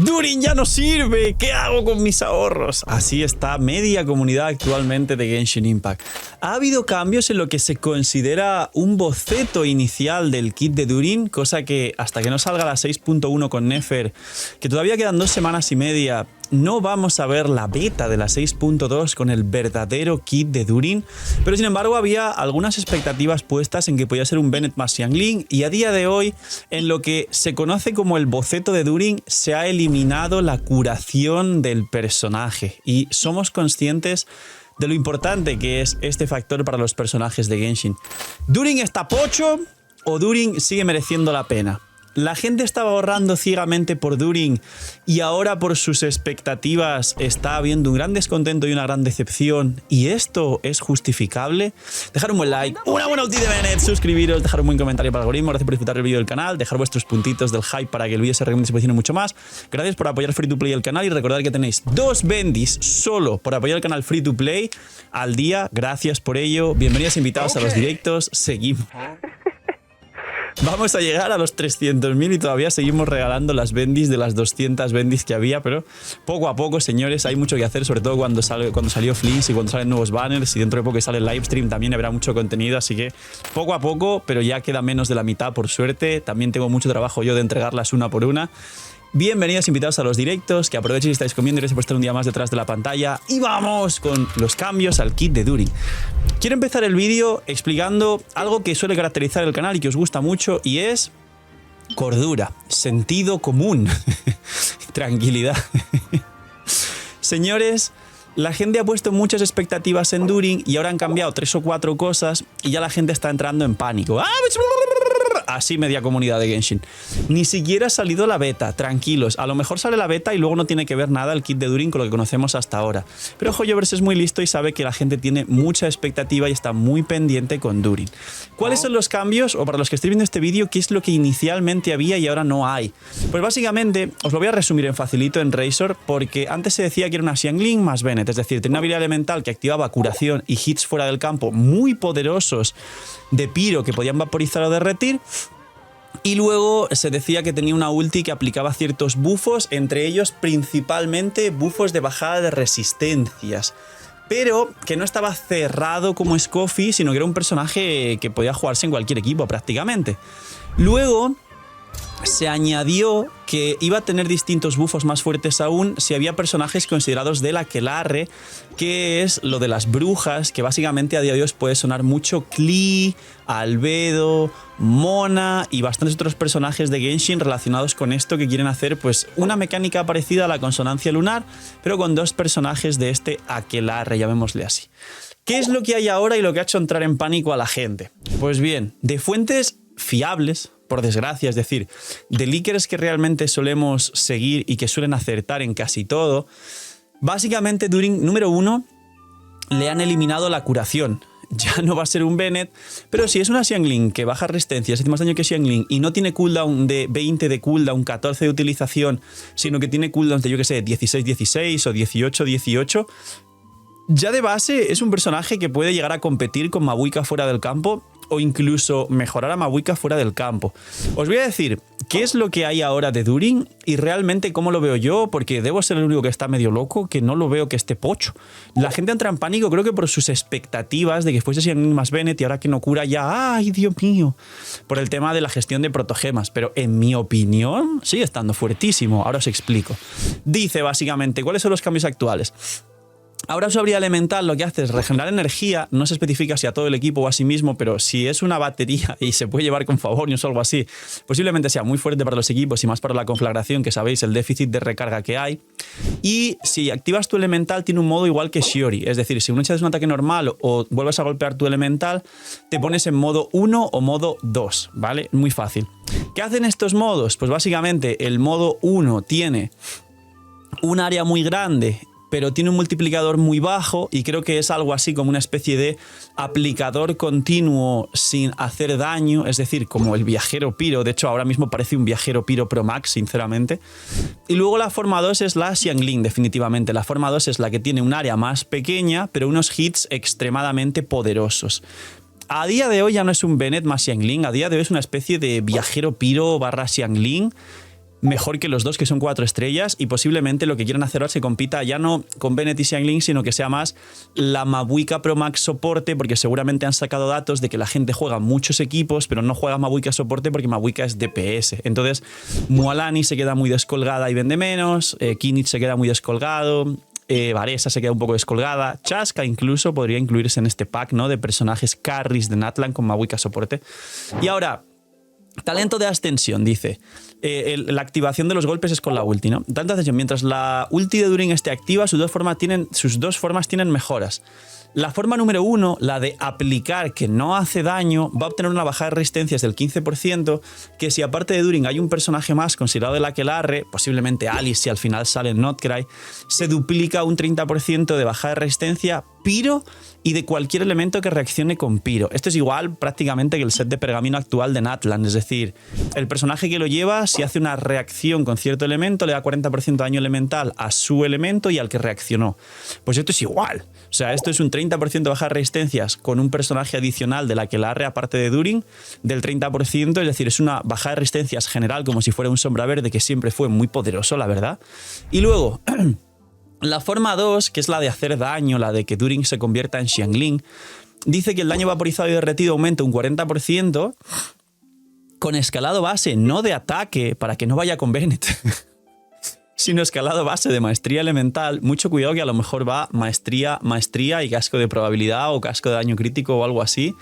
Durin ya no sirve, ¿qué hago con mis ahorros? Así está media comunidad actualmente de Genshin Impact. Ha habido cambios en lo que se considera un boceto inicial del kit de Durin, cosa que hasta que no salga la 6.1 con Nefer, que todavía quedan 2 semanas y media, no vamos a ver la beta de la 6.2 con el verdadero kit de Durin, pero sin embargo había algunas expectativas puestas en que podía ser un Bennett más Xiangling, y a día de hoy, en lo que se conoce como el boceto de Durin, se ha eliminado la curación del personaje, y somos conscientes de lo importante que es este factor para los personajes de Genshin. ¿Durin está pocho o Durin sigue mereciendo la pena? La gente estaba ahorrando ciegamente por Durin y ahora por sus expectativas está habiendo un gran descontento y una gran decepción. ¿Y esto es justificable? Dejar un buen like, una buena ulti de Bennett, suscribiros, dejar un buen comentario para el algoritmo, gracias por disfrutar el vídeo del canal, dejar vuestros puntitos del hype para que el vídeo se recomiende y se posicione mucho más. Gracias por apoyar Free to Play el canal y recordad que tenéis 2 bendis solo por apoyar el canal Free to Play al día. Gracias por ello. Bienvenidos invitados a los directos. Seguimos. Vamos a llegar a los 300.000 y todavía seguimos regalando las bendis de las 200 bendis que había, pero poco a poco, señores, hay mucho que hacer, sobre todo cuando salió Flinks y cuando salen nuevos banners, y dentro de poco que sale el livestream también habrá mucho contenido, así que poco a poco, pero ya queda menos de la mitad por suerte. También tengo mucho trabajo yo de entregarlas una por una. Bienvenidos invitados a los directos, que aprovechen si estáis comiendo y gracias por estar un día más detrás de la pantalla. Y vamos con los cambios al kit de Durin. Quiero empezar el vídeo explicando algo que suele caracterizar el canal y que os gusta mucho, y es cordura, sentido común, tranquilidad. Señores, la gente ha puesto muchas expectativas en Durin y ahora han cambiado 3 o 4 cosas y ya la gente está entrando en pánico. Así media comunidad de Genshin. Ni siquiera ha salido la beta, tranquilos. A lo mejor sale la beta y luego no tiene que ver nada el kit de Durin con lo que conocemos hasta ahora. Pero Hoyoverse es muy listo y sabe que la gente tiene mucha expectativa y está muy pendiente con Durin. ¿Cuáles son los cambios? O para los que estéis viendo este vídeo, ¿qué es lo que inicialmente había y ahora no hay? Pues básicamente, os lo voy a resumir en facilito en Razor, porque antes se decía que era una Xiangling más Bennett, es decir, tenía una habilidad elemental que activaba curación y hits fuera del campo muy poderosos de Pyro que podían vaporizar o derretir. Y luego se decía que tenía una ulti que aplicaba ciertos buffos, entre ellos principalmente buffos de bajada de resistencias, pero que no estaba cerrado como Scoffy, sino que era un personaje que podía jugarse en cualquier equipo prácticamente. Luego se añadió que iba a tener distintos buffos más fuertes aún si había personajes considerados del aquelarre, que es lo de las brujas, que básicamente a día de hoy os puede sonar mucho Klee, Albedo, Mona y bastantes otros personajes de Genshin relacionados con esto, que quieren hacer pues una mecánica parecida a la consonancia lunar, pero con 2 personajes de este aquelarre, llamémosle así. ¿Qué es lo que hay ahora y lo que ha hecho entrar en pánico a la gente? Pues bien, de fuentes fiables, por desgracia, es decir, de leakers que realmente solemos seguir y que suelen acertar en casi todo, básicamente Durin, número 1, le han eliminado la curación. Ya no va a ser un Bennett, pero si es una Xiangling que baja resistencia, hace más daño que Xiangling y no tiene cooldown de 20 de cooldown, 14 de utilización, sino que tiene cooldowns de, yo que sé, 16-16 o 18-18, ya de base es un personaje que puede llegar a competir con Mabuika fuera del campo o incluso mejorar a Mabuika fuera del campo. Os voy a decir qué es lo que hay ahora de Durin y realmente cómo lo veo yo, porque debo ser el único que está medio loco, que no lo veo que esté pocho. La gente entra en pánico, creo que por sus expectativas de que fuese Xiangling más Bennett y ahora que no cura ya, ¡ay, Dios mío! Por el tema de la gestión de protogemas, pero en mi opinión sigue estando fuertísimo. Ahora os explico. Dice básicamente, ¿cuáles son los cambios actuales? Ahora su habilidad elemental lo que hace es regenerar energía, no se especifica si a todo el equipo o a sí mismo, pero si es una batería y se puede llevar con Favonius o algo así, posiblemente sea muy fuerte para los equipos y más para la conflagración, que sabéis el déficit de recarga que hay. Y si activas tu elemental tiene un modo igual que Shiori, es decir, si echas un ataque normal o vuelves a golpear tu elemental, te pones en modo 1 o modo 2, ¿vale? Muy fácil. ¿Qué hacen estos modos? Pues básicamente el modo 1 tiene un área muy grande, pero tiene un multiplicador muy bajo y creo que es algo así como una especie de aplicador continuo sin hacer daño, es decir, como el viajero Pyro. De hecho, ahora mismo parece un viajero Pyro Pro Max, sinceramente. Y luego la forma 2 es la Xiangling, definitivamente. La forma 2 es la que tiene un área más pequeña, pero unos hits extremadamente poderosos. A día de hoy ya no es un Bennett más Xiangling, a día de hoy es una especie de viajero Pyro barra Xiangling, mejor que los dos que son 4 estrellas y posiblemente lo que quieran hacer ahora es que compita ya no con Bennett y Xiangling, sino que sea más la Mabuika Pro Max soporte, porque seguramente han sacado datos de que la gente juega muchos equipos, pero no juega Mabuika soporte porque Mabuika es DPS. Entonces, Mualani se queda muy descolgada y vende menos, Kinich se queda muy descolgado, Varesa se queda un poco descolgada, Chaska incluso podría incluirse en este pack, ¿no?, de personajes carries de Natlan con Mabuika soporte. Y ahora, talento de ascensión, dice. La activación de los golpes es con la ulti, ¿no? Talento de ascensión. Mientras la ulti de Durin esté activa, sus dos formas tienen mejoras. La forma número 1, la de aplicar que no hace daño, va a obtener una bajada de resistencias del 15%, que si aparte de Durin hay un personaje más considerado del aquelarre, posiblemente Alice si al final sale en Notcry, se duplica un 30% de bajada de resistencia, Piro y de cualquier elemento que reaccione con Piro. Esto es igual prácticamente que el set de pergamino actual de Natlan, es decir, el personaje que lo lleva, si hace una reacción con cierto elemento, le da 40% de daño elemental a su elemento y al que reaccionó. Pues esto es igual. O sea, esto es un 30% de baja de resistencias con un personaje adicional de la aquelarre aparte de Durin del 30%, es decir, es una baja de resistencias general como si fuera un sombra verde que siempre fue muy poderoso, la verdad. Y luego, la forma 2, que es la de hacer daño, la de que Durin se convierta en Xiangling, dice que el daño vaporizado y derretido aumenta un 40% con escalado base, no de ataque, para que no vaya con Bennett. Sino escalado base de maestría elemental. Mucho cuidado que a lo mejor va maestría y casco de probabilidad o casco de daño crítico o algo así.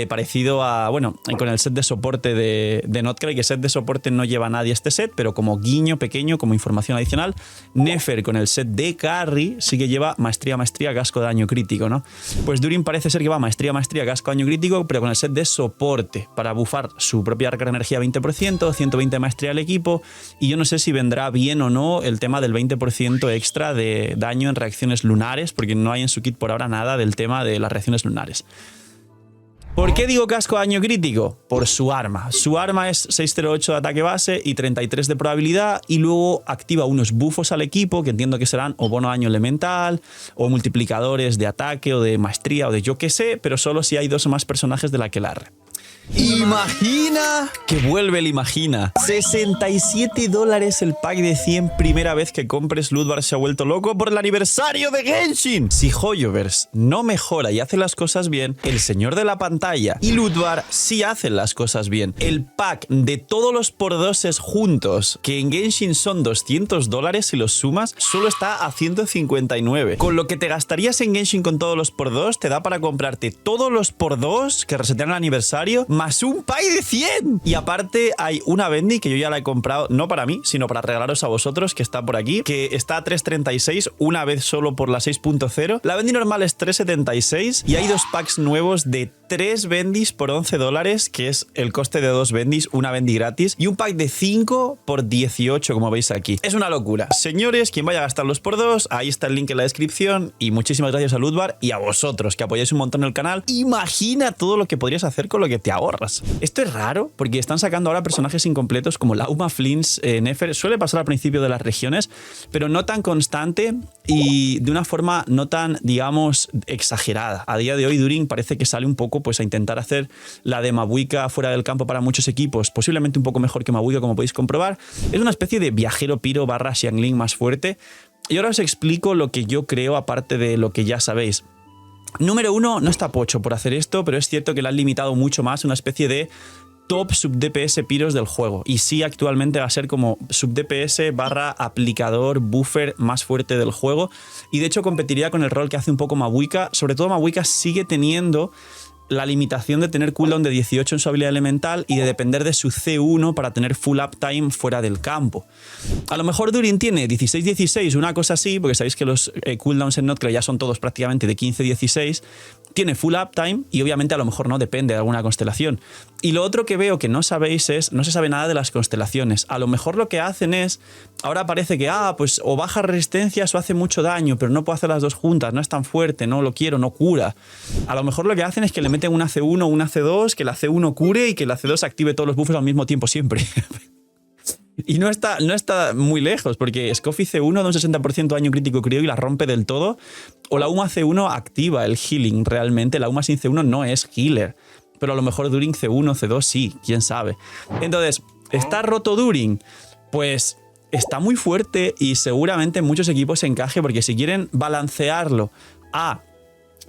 Parecido a, bueno, con el set de soporte de Notcry, que set de soporte no lleva a nadie este set, pero como guiño pequeño, como información adicional, Nefer con el set de carry sí que lleva maestría, casco de daño crítico, ¿no? Pues Durin parece ser que va maestría, casco de daño crítico, pero con el set de soporte, para bufar su propia recarga de energía 20%, 120 de maestría al equipo, y yo no sé si vendrá bien o no el tema del 20% extra de daño en reacciones lunares, porque no hay en su kit por ahora nada del tema de las reacciones lunares. ¿Por qué digo casco de daño crítico? Por su arma. Su arma es 608 de ataque base y 33 de probabilidad, y luego activa unos buffos al equipo que entiendo que serán o bono daño elemental o multiplicadores de ataque o de maestría o de yo qué sé, pero solo si hay 2 o más personajes de la aquelarre. Imagina que vuelve el Imagina. $67 el pack de 100 primera vez que compres. Ludvar se ha vuelto loco por el aniversario de Genshin. Si Hoyoverse no mejora y hace las cosas bien, el señor de la pantalla y Ludvar sí hacen las cosas bien. El pack de todos los por doses juntos, que en Genshin son $200 si los sumas, solo está a 159. Con lo que te gastarías en Genshin con todos los por 2, te da para comprarte todos los por 2 que resetean el aniversario, más un pack de 100. Y aparte hay una Bendy que yo ya la he comprado, no para mí, sino para regalaros a vosotros, que está por aquí, que está a 3.36, una vez solo por la 6.0. La Bendy normal es 3.76 y hay 2 packs nuevos de 3 Bendys por $11, que es el coste de 2 Bendys, una Bendy gratis, y un pack de 5 por 18, como veis aquí. Es una locura. Señores, quien vaya a gastarlos por 2, ahí está el link en la descripción, y muchísimas gracias a Ludvar y a vosotros, que apoyáis un montón el canal. Imagina todo lo que podrías hacer con lo que te ahorras. Esto es raro, porque están sacando ahora personajes incompletos como Lauma, Flins, Nefer. Suele pasar al principio de las regiones, pero no tan constante y de una forma no tan, digamos, exagerada. A día de hoy Durin parece que sale un poco pues a intentar hacer la de Mabuika fuera del campo para muchos equipos, posiblemente un poco mejor que Mabuika, como podéis comprobar. Es una especie de viajero piro / Xiangling más fuerte. Y ahora os explico lo que yo creo, aparte de lo que ya sabéis. Número 1, no está pocho por hacer esto, pero es cierto que le han limitado mucho más, una especie de top sub-DPS piros del juego. Y sí, actualmente va a ser como sub-DPS / aplicador, buffer más fuerte del juego. Y de hecho competiría con el rol que hace un poco Mabuika. Sobre todo Mabuika sigue teniendo la limitación de tener cooldown de 18 en su habilidad elemental y de depender de su C1 para tener full uptime fuera del campo. A lo mejor Durin tiene 16-16, una cosa así, porque sabéis que los cooldowns en Notcry ya son todos prácticamente de 15-16, tiene full uptime y obviamente a lo mejor no depende de alguna constelación. Y lo otro que veo que no sabéis es, no se sabe nada de las constelaciones. A lo mejor lo que hacen es, ahora parece que, pues o baja resistencias o hace mucho daño, pero no puedo hacer las dos juntas, no es tan fuerte, no lo quiero, no cura. A lo mejor lo que hacen es que le meten una C1 o una C2, que la C1 cure y que la C2 active todos los buffos al mismo tiempo siempre. Y no está muy lejos, porque Scoffy C1 da un 60% de daño crítico creo y la rompe del todo. O la UMA C1 activa el healing realmente. La UMA sin C1 no es healer. Pero a lo mejor Durin C1, C2 sí, quién sabe. Entonces, ¿está roto Durin? pues está muy fuerte y seguramente muchos equipos se encaje, porque si quieren balancearlo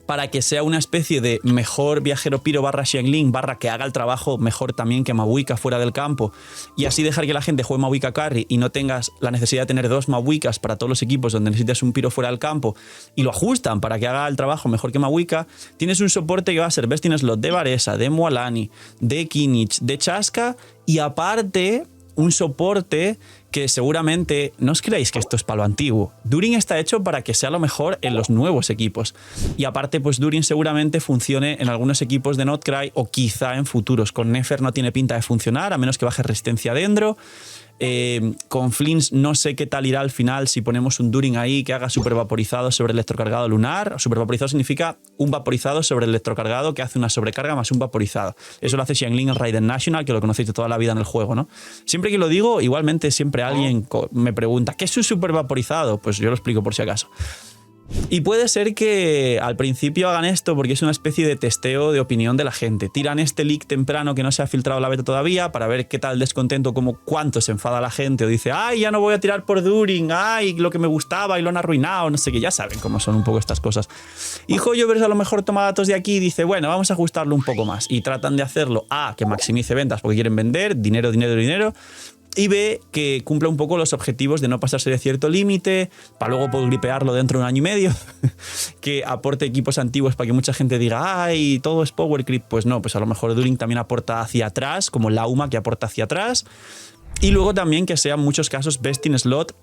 para que sea una especie de mejor viajero piro barra Xiangling barra que haga el trabajo mejor también que Mavuika fuera del campo, y así dejar que la gente juegue Mavuika carry y no tengas la necesidad de tener 2 Mavuikas para todos los equipos donde necesitas un piro fuera del campo, y lo ajustan para que haga el trabajo mejor que Mavuika, tienes un soporte que va a ser Best in Slot de Varesa, de Mualani, de Kinich, de Chaska, y aparte un soporte que seguramente, no os creáis que esto es palo antiguo. Durin está hecho para que sea lo mejor en los nuevos equipos. Y aparte, pues Durin seguramente funcione en algunos equipos de Notcry o quizá en futuros. Con Nefer no tiene pinta de funcionar, a menos que baje resistencia dentro. Con Flins no sé qué tal irá al final si ponemos un Durin ahí que haga super vaporizado sobre el electrocargado lunar. Super vaporizado significa un vaporizado sobre el electrocargado que hace una sobrecarga más un vaporizado. Eso lo hace Xiangling en Raiden National, que lo conocéis de toda la vida en el juego, ¿no? Siempre que lo digo, igualmente siempre alguien me pregunta ¿qué es un super vaporizado? Pues yo lo explico por si acaso. Y puede ser que al principio hagan esto porque es una especie de testeo de opinión de la gente. Tiran este leak temprano que no se ha filtrado la beta todavía para ver qué tal descontento, como cuánto se enfada la gente o dice, ay, ya no voy a tirar por Durin, ay, lo que me gustaba y lo han arruinado, no sé qué, ya saben cómo son un poco estas cosas. Y Hoyoverse a lo mejor toma datos de aquí y dice, bueno, vamos a ajustarlo un poco más. Y tratan de hacerlo que maximice ventas porque quieren vender, dinero, dinero, dinero. Y B, que cumpla un poco los objetivos de no pasarse de cierto límite, para luego poder gripearlo dentro de 1 año y medio, que aporte equipos antiguos para que mucha gente diga, ay, todo es power creep. Pues no, pues a lo mejor Durin también aporta hacia atrás, como Lauma que aporta hacia atrás. Y luego también que sea en muchos casos best in slot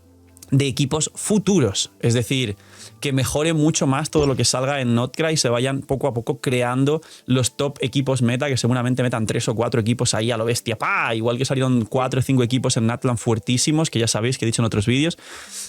de equipos futuros, es decir, que mejore mucho más todo lo que salga en Notcry y se vayan poco a poco creando los top equipos meta, que seguramente metan 3 o 4 equipos ahí a lo bestia, ¡pah! Igual que salieron 4 o 5 equipos en Natlan fuertísimos, que ya sabéis que he dicho en otros vídeos.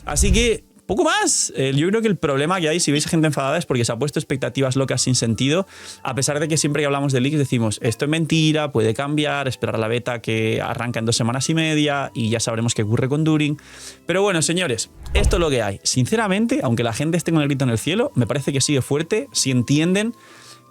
Así que poco más. Yo creo que el problema que hay, si veis gente enfadada, es porque se ha puesto expectativas locas sin sentido, a pesar de que siempre que hablamos de leaks decimos, esto es mentira, puede cambiar, esperar a la beta que arranca en 2 semanas y media y ya sabremos qué ocurre con Durin. Pero bueno, señores, esto es lo que hay. Sinceramente, aunque la gente esté con el grito en el cielo, me parece que sigue fuerte si entienden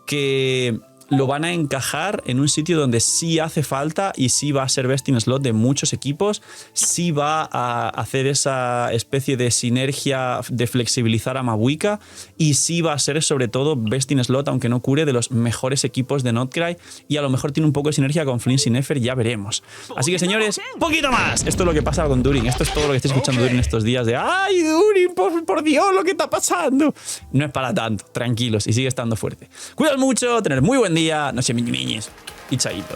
que lo van a encajar en un sitio donde sí hace falta y sí va a ser best in slot de muchos equipos, sí va a hacer esa especie de sinergia de flexibilizar a Mavuika y sí va a ser sobre todo best in slot, aunque no cure, de los mejores equipos de Notcry, y a lo mejor tiene un poco de sinergia con Flins y Nefer, ya veremos. Así que señores, poquito más. Esto es lo que pasa con Durin, esto es todo lo que estáis escuchando Durin estos días de ¡ay, Durin, por Dios, lo que está pasando! No es para tanto, tranquilos, y sigue estando fuerte. Cuidad mucho, tener muy buen día, no se miñes y chaito.